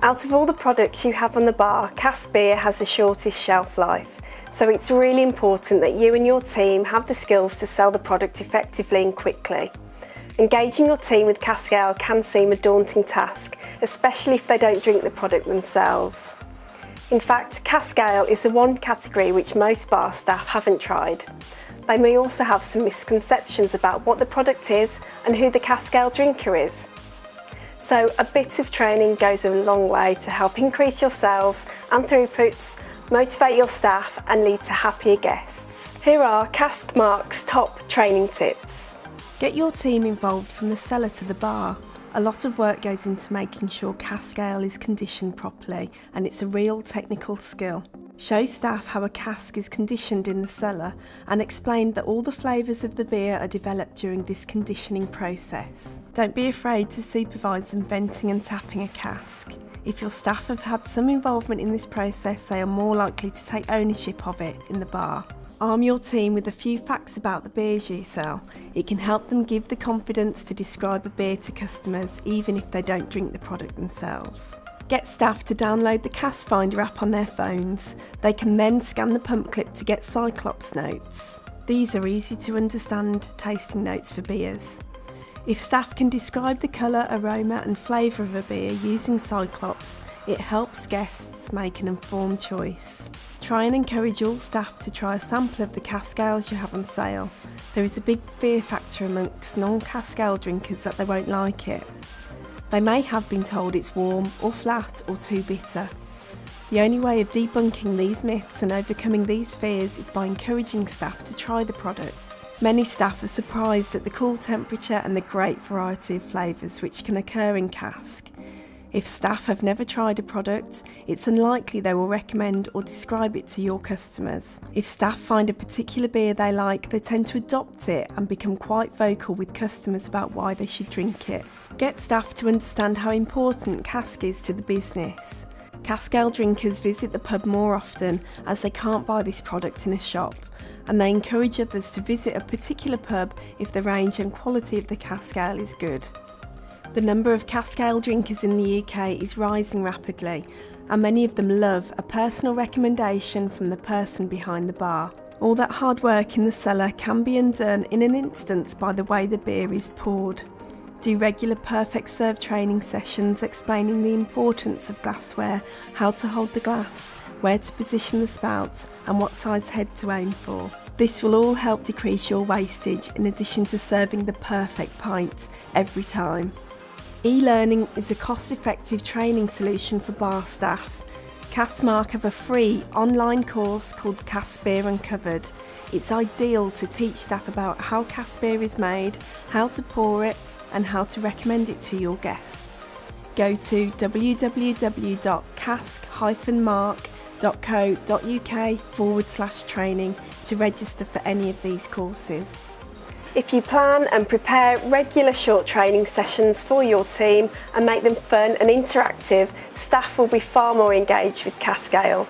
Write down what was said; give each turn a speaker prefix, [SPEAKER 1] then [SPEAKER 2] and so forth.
[SPEAKER 1] Out of all the products you have on the bar, Cask beer has the shortest shelf life, so it's really important that you and your team have the skills to sell the product effectively and quickly. Engaging your team with Cask Ale can seem a daunting task, especially if they don't drink the product themselves. In fact, Cask Ale is the one category which most bar staff haven't tried. They may also have some misconceptions about what the product is and who the Cask Ale drinker is. So a bit of training goes a long way to help increase your sales and throughputs, motivate your staff and lead to happier guests. Here are Cask Mark's top training tips.
[SPEAKER 2] Get your team involved from the cellar to the bar. A lot of work goes into making sure Cask Ale is conditioned properly, and it's a real technical skill. Show staff how a cask is conditioned in the cellar and explain that all the flavours of the beer are developed during this conditioning process. Don't be afraid to supervise them venting and tapping a cask. If your staff have had some involvement in this process, they are more likely to take ownership of it in the bar. Arm your team with a few facts about the beers you sell. It can help them give the confidence to describe a beer to customers even if they don't drink the product themselves. Get staff to download the Cask Finder app on their phones. They can then scan the pump clip to get Cyclops notes. These are easy to understand tasting notes for beers. If staff can describe the colour, aroma and flavour of a beer using Cyclops, it helps guests make an informed choice. Try and encourage all staff to try a sample of the Cask Ales you have on sale. There is a big fear factor amongst non-Cask Ale drinkers that they won't like it. They may have been told it's warm or flat or too bitter. The only way of debunking these myths and overcoming these fears is by encouraging staff to try the products. Many staff are surprised at the cool temperature and the great variety of flavours which can occur in Cask. If staff have never tried a product, it's unlikely they will recommend or describe it to your customers. If staff find a particular beer they like, they tend to adopt it and become quite vocal with customers about why they should drink it. Get staff to understand how important Cask is to the business. Cask Ale drinkers visit the pub more often as they can't buy this product in a shop, and they encourage others to visit a particular pub if the range and quality of the Cask Ale is good. The number of Cask Ale drinkers in the UK is rising rapidly, and many of them love a personal recommendation from the person behind the bar. All that hard work in the cellar can be undone in an instant by the way the beer is poured. Do regular perfect serve training sessions explaining the importance of glassware, how to hold the glass, where to position the spout and what size head to aim for. This will all help decrease your wastage in addition to serving the perfect pint every time. E-learning is a cost-effective training solution for bar staff. Cask Mark have a free online course called Cask Beer Uncovered. It's ideal to teach staff about how cask beer is made, how to pour it and how to recommend it to your guests. Go to www.cask-mark.co.uk/training to register for any of these courses.
[SPEAKER 1] If you plan and prepare regular short training sessions for your team and make them fun and interactive, staff will be far more engaged with Cask Ale.